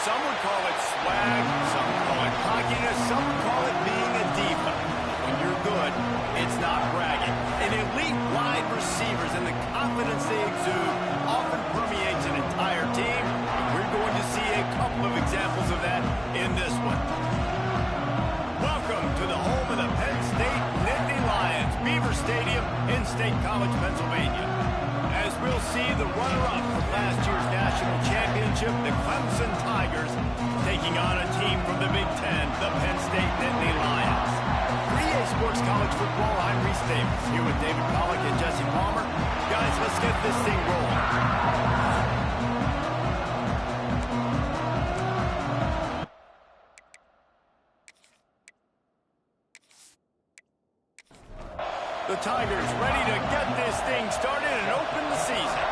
Some would call it swag, some call it cockiness, some would call it being a diva. When you're good, it's not bragging. And elite wide receivers and the confidence they exude often permeates an entire team. And we're going to see a couple of examples of that in this one. Welcome to the home of the Penn State Nittany Lions, Beaver Stadium in State College, Pennsylvania. As we'll see the runner-up from last year's national championship, the Clemson Tigers, taking on a team from the Big Ten, the Penn State Nittany Lions. For EA Sports College Football, I'm Reese Davis, here with David Pollack and Jesse Palmer. Guys, let's get this thing rolling. The Tigers ready to get this thing started and open the season.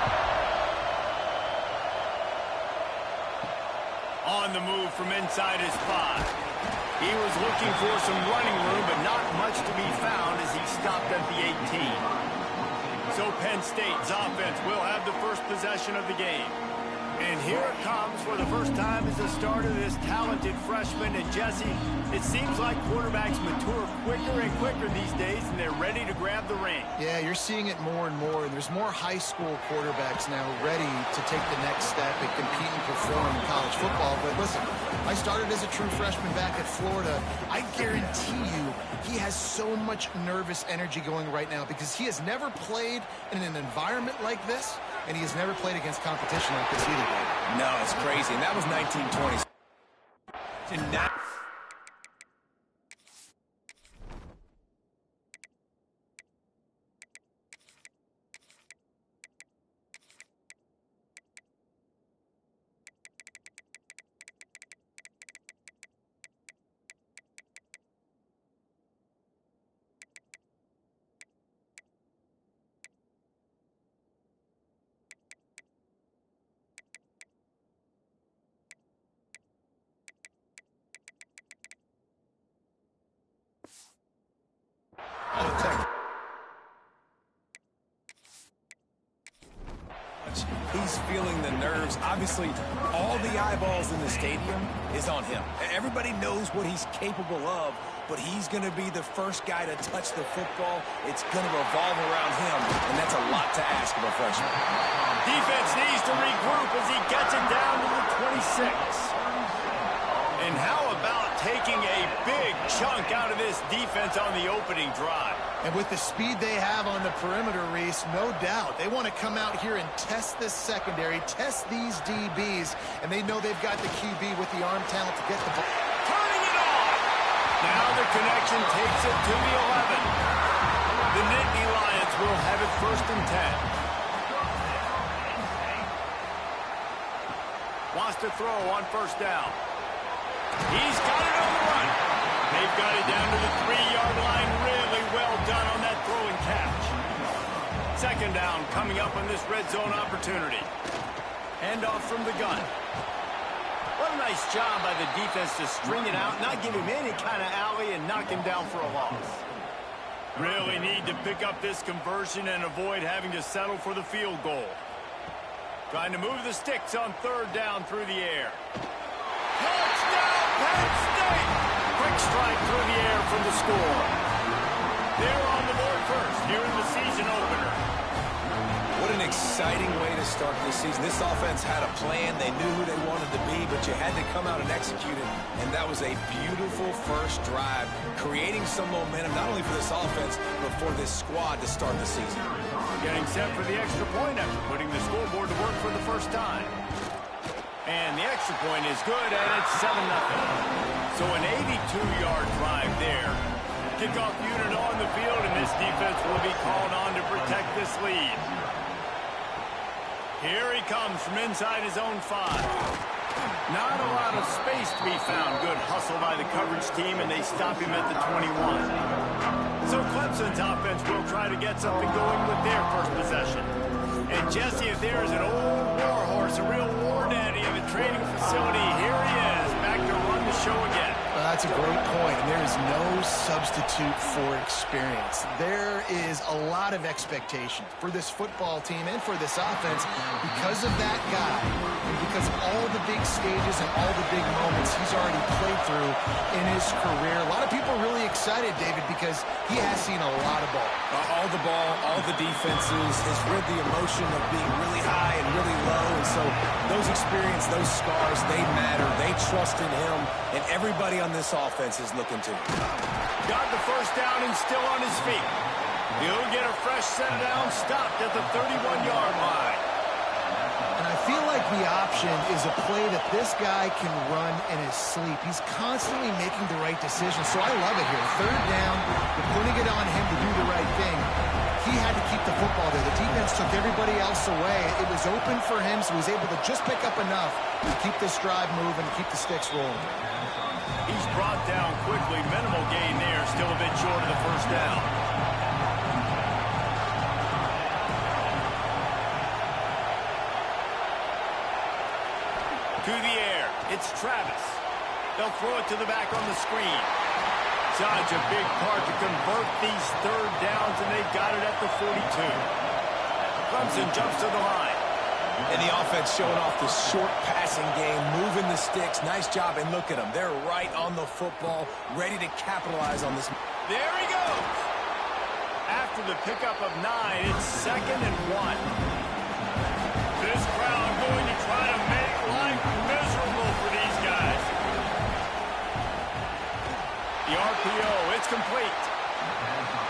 On the move from inside his 5. He was looking for some running room, but not much to be found as he stopped at the 18. So Penn State's offense will have the first possession of the game. And here it comes for the first time as the start of this talented freshman. And Jesse, it seems like quarterbacks mature quicker and quicker these days, and they're ready to grab the reins. Yeah, you're seeing it more and more. There's more high school quarterbacks now ready to take the next step and compete and perform in college football. But listen, I started as a true freshman back at Florida. I guarantee you he has so much nervous energy going right now because he has never played in an environment like this, and he has never played against competition like this either. No, it's crazy. And that was 1920s. And now he's feeling the nerves. Obviously, all the eyeballs in the stadium is on him. Everybody knows what he's capable of, but he's going to be the first guy to touch the football. It's going to revolve around him, and that's a lot to ask of a freshman. Defense needs to regroup as he gets it down to the 26. And how about taking a big chunk out of this defense on the opening drive? And with the speed they have on the perimeter, Reese, no doubt, they want to come out here and test this secondary, test these DBs, and they know they've got the QB with the arm talent to get the ball. Turning it on! Now the connection takes it to the 11. The Nittany Lions will have it 1st and 10. Wants to throw on 1st down. He's got it on the run. They've got it down to the 3-yard line. Really well done on that throw and catch. 2nd down coming up on this red zone opportunity. Handoff from the gun. What a nice job by the defense to string it out, not give him any kind of alley, and knock him down for a loss. Really need to pick up this conversion and avoid having to settle for the field goal. Trying to move the sticks on 3rd down through the air. Touchdown, Penn State! Quick strike through the air from the score. They're on the board first here in the season opener. What an exciting way to start this season. This offense had a plan. They knew who they wanted to be, but you had to come out and execute it. And that was a beautiful first drive, creating some momentum, not only for this offense, but for this squad to start the season. Getting set for the extra point after putting the scoreboard to work for the first time. And the extra point is good, and it's 7-0. So an 82-yard drive there. Kickoff unit on the field, and this defense will be called on to protect this lead. Here he comes from inside his own 5. Not a lot of space to be found. Good hustle by the coverage team, and they stop him at the 21. So Clemson's offense will try to get something going with their first possession. And Jesse, if there is an old war horse, a real war daddy of a training facility, here he is, back to run the show again. That's a great point, and there is no substitute for experience. There is a lot of expectation for this football team and for this offense because of that guy and because of all the big stages and all the big moments he's already played through in his career. A lot of people are really excited, David, because he has seen a lot of ball. All the ball, all the defenses, has rid the emotion of being really high and really low, and so those experiences, those scars, they matter. They trust in him, and everybody on this offense is looking to him. Got the first down and still on his feet. He'll get a fresh set down, stopped at the 31-yard line. And I feel like the option is a play that this guy can run in his sleep. He's constantly making the right decision, so I love it here. Third down, you're putting it on him to do the right thing. He had to keep the football there. The defense took everybody else away. It was open for him, so he was able to just pick up enough to keep this drive moving, keep the sticks rolling. He's brought down quickly. Minimal gain there. Still a bit short of the first down. To the air. It's Travis. They'll throw it to the back on the screen. Such a big part to convert these third downs, and they've got it at the 42. Clemson jumps to the line. And the offense showing off the short passing game, moving the sticks. Nice job, and look at them. They're right on the football, ready to capitalize on this. There he goes. After the pickup of 9, it's 2nd and 1. This crowd going to try to make life miserable for these guys. The RPO, it's complete.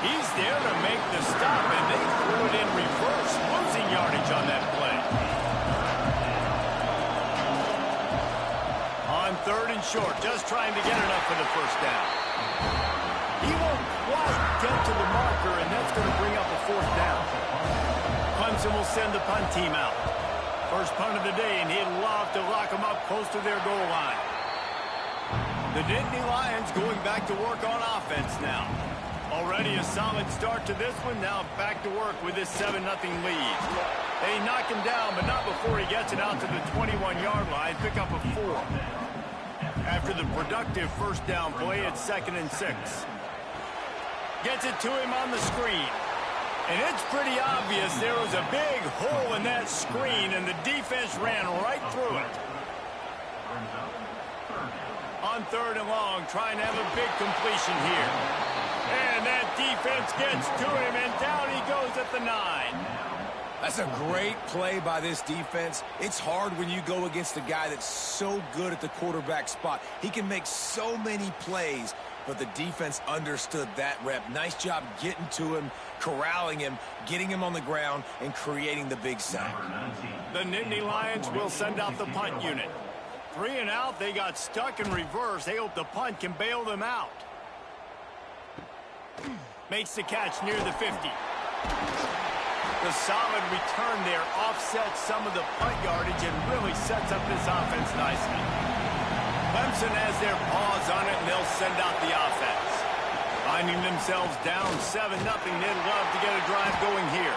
He's there to make the stop, and they threw it in reverse, losing yardage on that play. On 3rd and short, just trying to get enough for the first down. He won't quite get to the marker, and that's going to bring up a 4th down. Clemson will send the punt team out. First punt of the day, and he'd love to lock them up close to their goal line. The Nittany Lions going back to work on offense now. Already a solid start to this one. Now back to work with this 7-0 lead. They knock him down, but not before he gets it out to the 21-yard line. Pick up a 4. After the productive first down play, it's 2nd and 6. Gets it to him on the screen. And it's pretty obvious there was a big hole in that screen, and the defense ran right through it. On 3rd and long, trying to have a big completion here. And that defense gets to him, and down he goes at the 9. That's a great play by this defense. It's hard when you go against a guy that's so good at the quarterback spot. He can make so many plays, but the defense understood that rep. Nice job getting to him, corralling him, getting him on the ground, and creating the big sack. The Nittany Lions will send out the punt unit. 3 and out, they got stuck in reverse. They hope the punt can bail them out. Makes the catch near the 50. The solid return there offsets some of the punt yardage and really sets up this offense nicely. Clemson has their paws on it, and they'll send out the offense. Finding themselves down 7-0, they'd love to get a drive going here.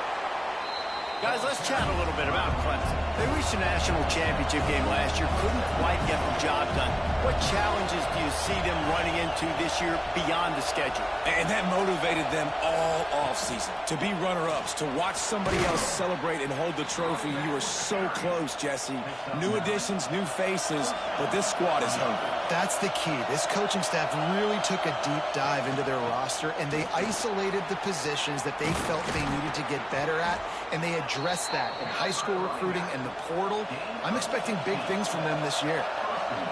Guys, let's chat a little bit about Clemson. They reached a national championship game last year, couldn't quite get the job done. What challenges do you see them running into this year beyond the schedule? And that motivated them all offseason. To be runner-ups, to watch somebody else celebrate and hold the trophy. You were so close, Jesse. New additions, new faces, but this squad is hungry. That's the key. This coaching staff really took a deep dive into their roster, and they isolated the positions that they felt they needed to get better at, and they addressed that in high school recruiting and the portal. I'm expecting big things from them this year.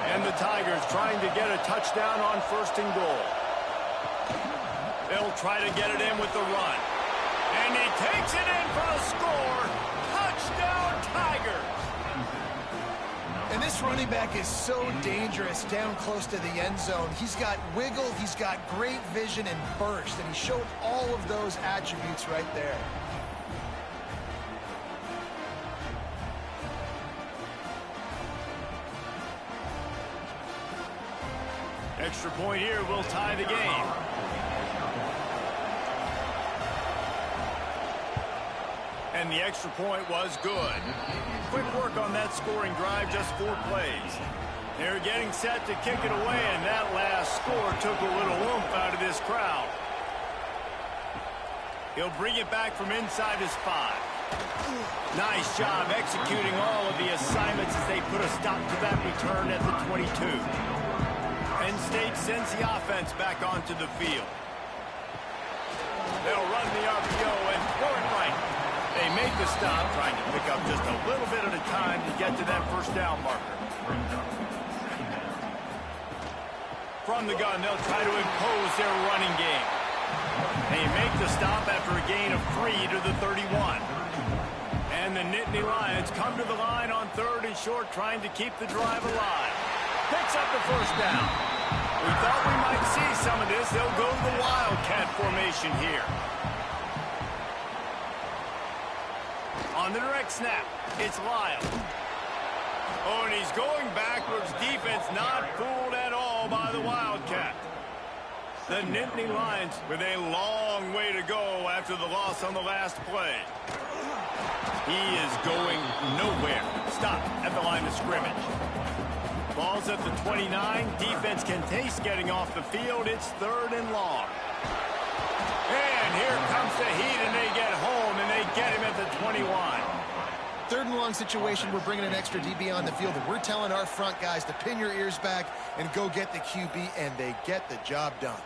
And the Tigers trying to get a touchdown on 1st and goal. They'll try to get it in with the run. And he takes it in for a score. Touchdown, Tigers! And this running back is so dangerous down close to the end zone. He's got wiggle, he's got great vision and burst, and he showed all of those attributes right there. Extra point here will tie the game. And the extra point was good. Quick work on that scoring drive, just 4 plays. They're getting set to kick it away, and that last score took a little oomph out of this crowd. He'll bring it back from inside his 5. Nice job executing all of the assignments as they put a stop to that return at the 22. Penn State sends the offense back onto the field. They'll run the RPO and throw it right. They make the stop, trying to pick up just a little bit at a time to get to that first down marker. From the gun, they'll try to impose their running game. They make the stop after a gain of 3 to the 31. And the Nittany Lions come to the line on 3rd and short, trying to keep the drive alive. Picks up the first down. We thought we might see some of this. They'll go to the Wildcat formation here. On the direct snap, it's Lyle. Oh, and he's going backwards. Defense not fooled at all by the Wildcat. The Nittany Lions with a long way to go after the loss on the last play. He is going nowhere. Stop at the line of scrimmage. Ball's at the 29. Defense can taste getting off the field. It's 3rd and long. And here comes the heat, and they get home, and they get him at the 21. 3rd and long situation, we're bringing an extra DB on the field, and we're telling our front guys to pin your ears back and go get the QB, and they get the job done.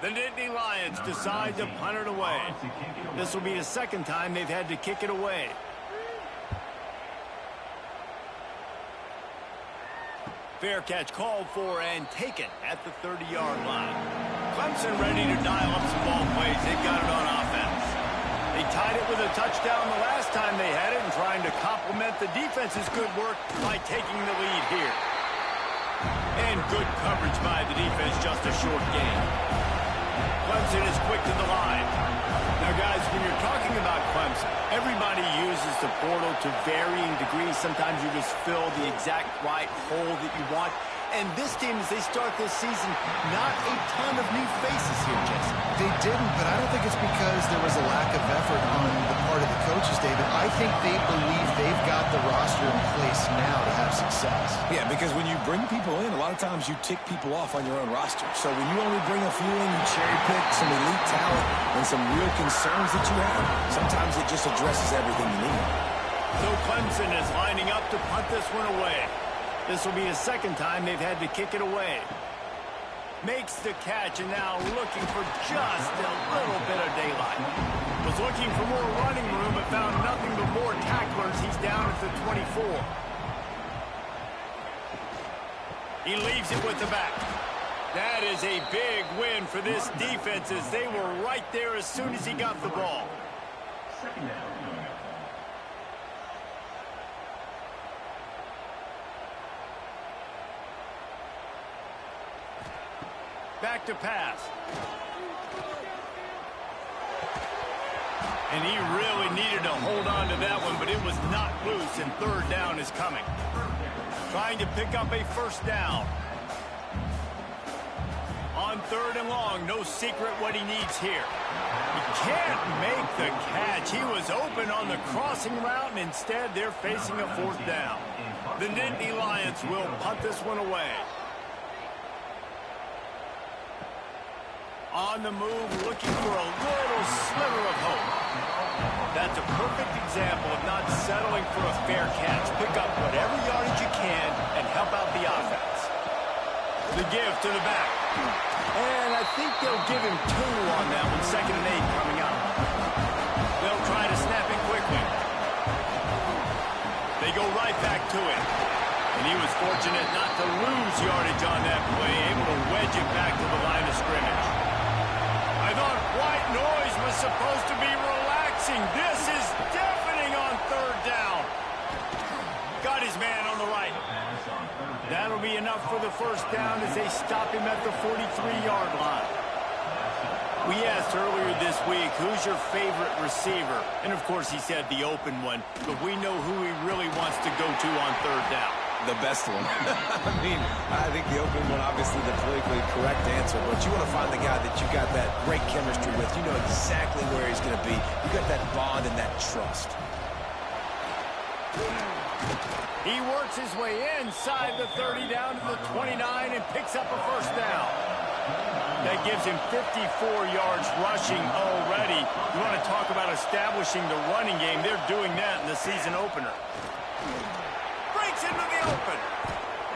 The Nittany Lions decide to punt it away. This will be the 2nd time they've had to kick it away. Fair catch called for and taken at the 30-yard line. Clemson ready to dial up some ball plays. They've got it on offense. They tied it with a touchdown the last time they had it and trying to complement the defense's good work by taking the lead here. And good coverage by the defense, just a short gain. Clemson is quick to the line. Now, guys, when you're talking about Clemson, everybody uses the portal to varying degrees. Sometimes you just fill the exact right hole that you want. And this team, as they start this season, not a ton of new faces here, Jesse. They didn't, but I don't think it's because there was a lack of effort on the part of the coaches, David. I think they believe they've got the roster in place now to have success. Yeah, because when you bring people in, a lot of times you tick people off on your own roster. So when you only bring a few in, you cherry pick some elite talent and some real concerns that you have, sometimes it just addresses everything you need. So Clemson is lining up to punt this one away. This will be the 2nd time they've had to kick it away. Makes the catch, and now looking for just a little bit of daylight. Was looking for more running room, but found nothing but more tacklers. He's down at the 24. He leaves it with the back. That is a big win for this defense, as they were right there as soon as he got the ball. 2nd down. Back to pass. And he really needed to hold on to that one, but it was not loose, and 3rd down is coming. Trying to pick up a 1st down. On 3rd and long, no secret what he needs here. He can't make the catch. He was open on the crossing route, and instead they're facing a 4th down. The Nittany Lions will punt this one away. On the move, looking for a little sliver of hope. That's a perfect example of not settling for a fair catch. Pick up whatever yardage you can and help out the offense. The give to the back. And I think they'll give him 2 on that one. 2nd and 8 coming up. They'll try to snap it quickly. They go right back to it. And he was fortunate not to lose yardage on that play, able to wedge it back to the line of scrimmage. I thought white noise was supposed to be relaxing. This is deafening on 3rd down. Got his man on the right. That'll be enough for the 1st down as they stop him at the 43-yard line. We asked earlier this week, who's your favorite receiver? And, of course, he said the open one, but we know who he really wants to go to on 3rd down. The best one. I mean, I think the open one, obviously the politically correct answer, but you want to find the guy that you got that great chemistry with. You know exactly where he's going to be. You got that bond and that trust. He works his way inside the 30 down to the 29 and picks up a first down. That gives him 54 yards rushing already. You want to talk about establishing the running game. They're doing that in the season opener. Breaks into the open.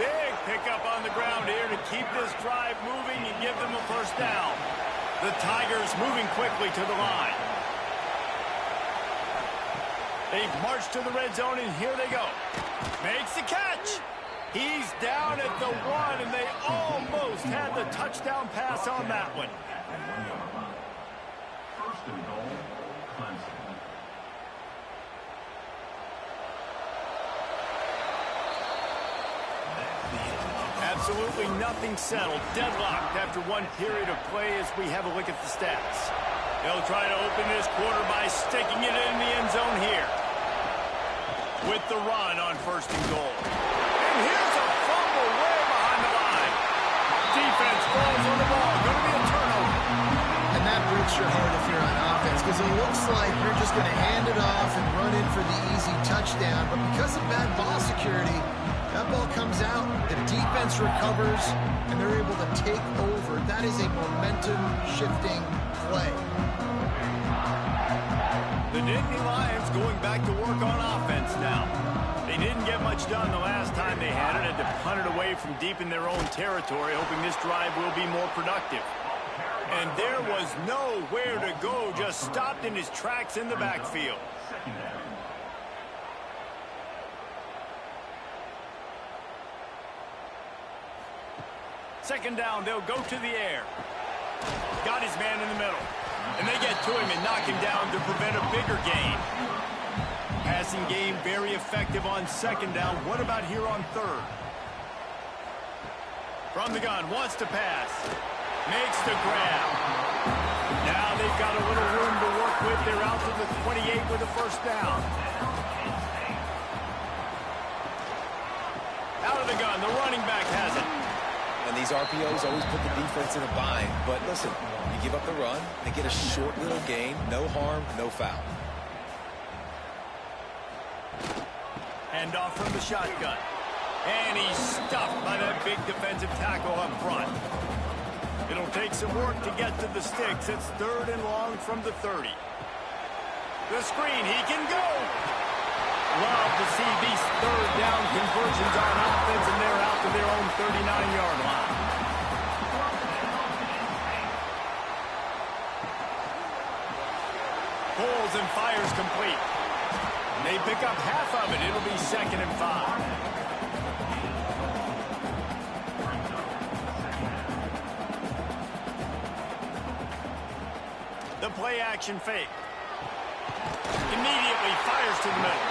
Big pickup on the ground here to keep this drive moving and give them a first down. The Tigers moving quickly to the line. They've marched to the red zone, and here they go. Makes the catch. He's down at the 1, and they almost had the touchdown pass on that one. First and goal, Clemson. Absolutely nothing settled. Deadlocked after one period of play as we have a look at the stats. They'll try to open this quarter by sticking it in the end zone here. With the run on first and goal. And here's a fumble way behind the line. Defense falls on the ball. Going to be a turnover. And that breaks your heart if you're on offense, because it looks like you're just going to hand it off and run in for the easy touchdown. But because of bad ball security, that ball comes out, the defense recovers, and they're able to take over. That is a momentum-shifting play. The Nittany Lions going back to work on offense now. They didn't get much done the last time they had it. Had to punt it away from deep in their own territory, hoping this drive will be more productive. And there was nowhere to go, just stopped in his tracks in the backfield. Second down, they'll go to the air. Got his man in the middle. And they get to him and knock him down to prevent a bigger gain. Passing game very effective on second down. What about here on third? From the gun, wants to pass. Makes the grab. Now they've got a little room to work with. They're out to the 28 with a first down. Out of the gun, the running back has it. And these RPOs always put the defense in a bind. But listen, you give up the run, they get a short little gain, no harm, no foul. Hand off from the shotgun. And he's stuffed by that big defensive tackle up front. It'll take some work to get to the sticks. It's third and long from the 30. The screen, he can go. Love to see these third down conversions on offense, and they're out to their own 39-yard line. Pulls and fires complete. They pick up half of it. It'll be 2nd and 5. The play action fake. Immediately fires to the middle.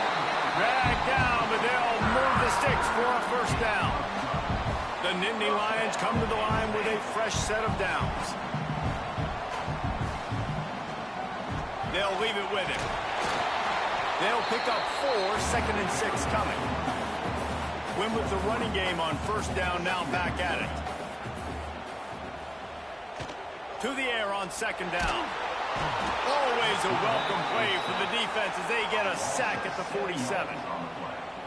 Dragged down, but they'll move the sticks for a first down. The Nittany Lions come to the line with a fresh set of downs. They'll leave it with him. They'll pick up 4, 2nd and 6 coming. Win with the running game on first down, now back at it. To the air on second down. Always a welcome play for the defense as they get a sack at the 47.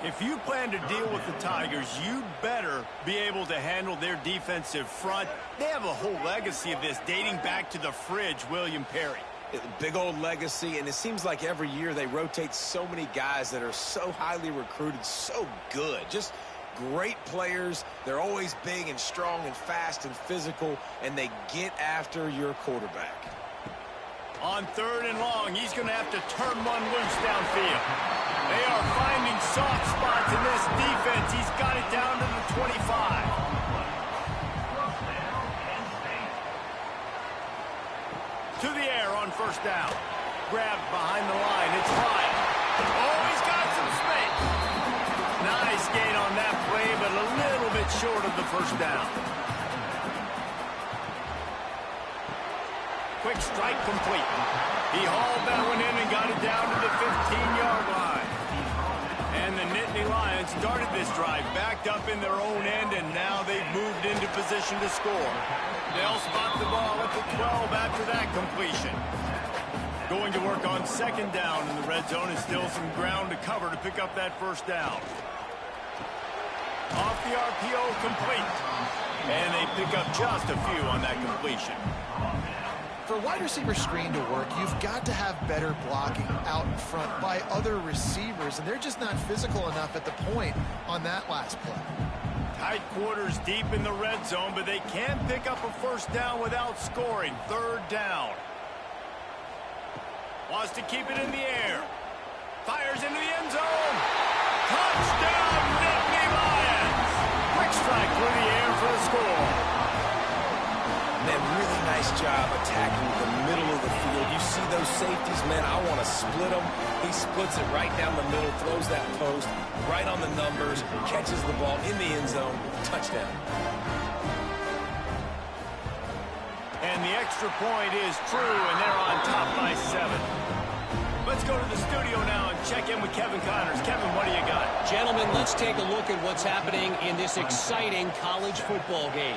If you plan to deal with the Tigers, you better be able to handle their defensive front. They have a whole legacy of this dating back to the fridge, William Perry. Big old legacy, and it seems like every year they rotate so many guys that are so highly recruited, so good. Just great players. They're always big and strong and fast and physical, and they get after your quarterback. On third and long, he's going to have to turn one loose downfield. They are finding soft spots in this defense. He's got it down to the 25. To the air on first down. Grabbed behind the line. It's high. Oh, he's got some space. Nice gain on that play, but a little bit short of the first down. Quick strike complete. He hauled that one in and got it down to the 15-yard line. And the Nittany Lions started this drive backed up in their own end, and now they've moved into position to score. They'll spot the ball at the 12 after that completion. Going to work on second down in the red zone, and still some ground to cover to pick up that first down. Off the RPO, complete. And they pick up just a few on that completion. For a wide receiver screen to work, you've got to have better blocking out in front by other receivers, and they're just not physical enough at the point on that last play. Tight quarters deep in the red zone, but they can pick up a first down without scoring. Third down. Wants to keep it in the air. Fires into the end zone. Touchdown, Nittany Lions. Quick strike through the air for the score. Man, really nice job attacking the middle of the field. You see those safeties, man, I want to split them. He splits it right down the middle, throws that post, right on the numbers, catches the ball in the end zone. Touchdown. And the extra point is true, and they're on top by 7. Let's go to the studio now and check in with Kevin Connors. Kevin, what do you got? Gentlemen, let's take a look at what's happening in this exciting college football game.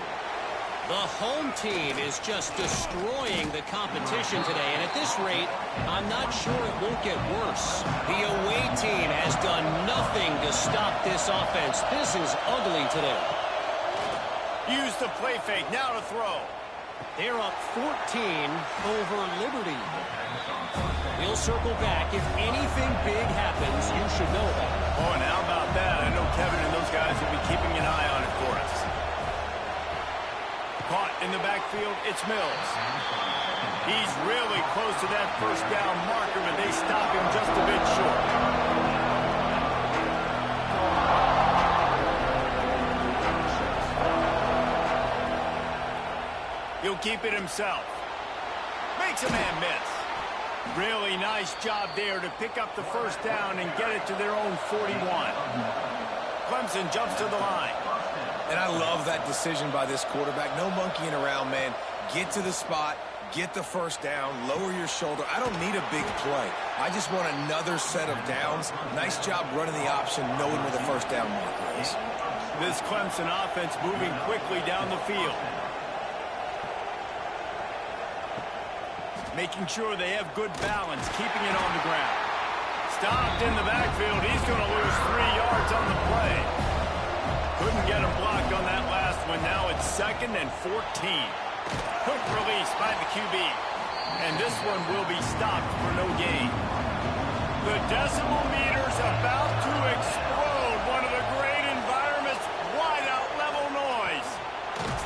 The home team is just destroying the competition today, and at this rate, I'm not sure it won't get worse. The away team has done nothing to stop this offense. This is ugly today. Use the play fake, now to throw. They're up 14 over Liberty. We'll circle back. If anything big happens, you should know about it. Oh, and how about that? I know Kevin and those guys will be keeping an eye on it for us. Caught in the backfield, it's Mills. He's really close to that first down marker, but they stop him just a bit short. He'll keep it himself. Makes a man miss. Really nice job there to pick up the first down and get it to their own 41. Clemson jumps to the line. And I love that decision by this quarterback. No monkeying around, man. Get to the spot, get the first down, lower your shoulder. I don't need a big play. I just want another set of downs. Nice job running the option, knowing where the first down marker is. This Clemson offense moving quickly down the field. Making sure they have good balance, keeping it on the ground. Stopped in the backfield. He's going to lose 3 yards on the play. Couldn't get him blocked on that last one. Now it's 2nd and 14. Quick release by the QB. And this one will be stopped for no gain. The decibel meter's about to explode. One of the great environments. Wide out level noise.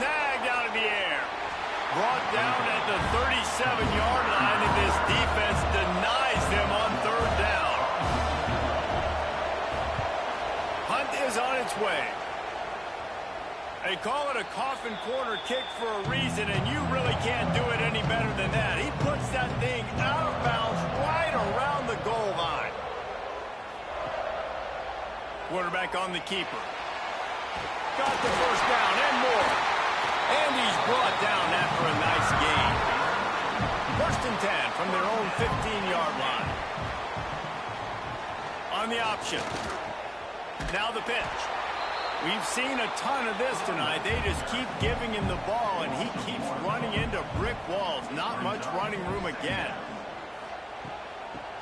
Snagged out of the air. Brought down at the 37-yard line, and this defense denies them on 3rd down. Hunt is on its way. They call it a coffin corner kick for a reason, and you really can't do it any better than that. He puts that thing out of bounds right around the goal line. Quarterback on the keeper. Got the first down and more. And he's brought down after a nice gain. 1st and 10 from their own 15-yard line. On the option. Now the pitch. We've seen a ton of this tonight. They just keep giving him the ball, and he keeps running into brick walls. Not much running room again.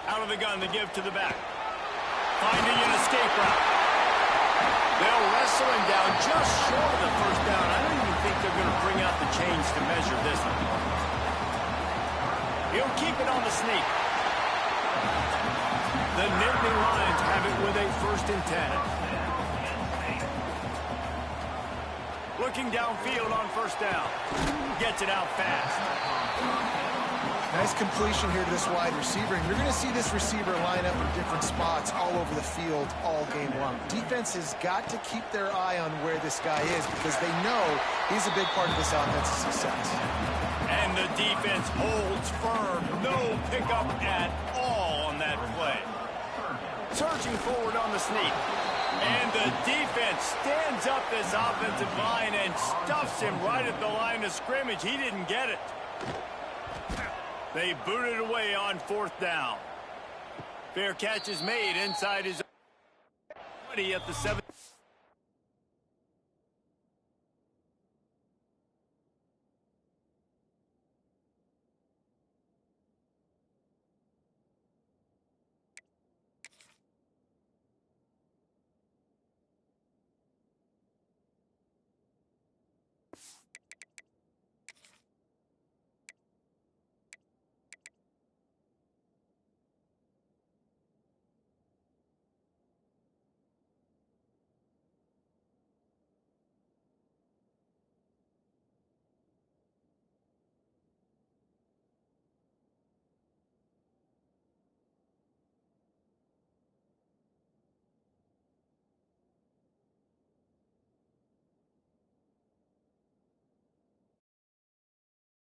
Out of the gun, the give to the back. Finding an escape route. They'll wrestle him down just short of the first down. I don't even think they're going to bring out the chains to measure this one. He'll keep it on the sneak. The Nittany Lions have it with a 1st and 10. Looking downfield on first down. Gets it out fast. Nice completion here to this wide receiver, and you're going to see this receiver line up in different spots all over the field all game long. Defense has got to keep their eye on where this guy is because they know he's a big part of this offense's success. And the defense holds firm. No pickup at all on that play. Surging forward on the sneak. And the defense stands up this offensive line and stuffs him right at the line of scrimmage. He didn't get it. They boot it away on 4th down. Fair catch is made inside his At the 7.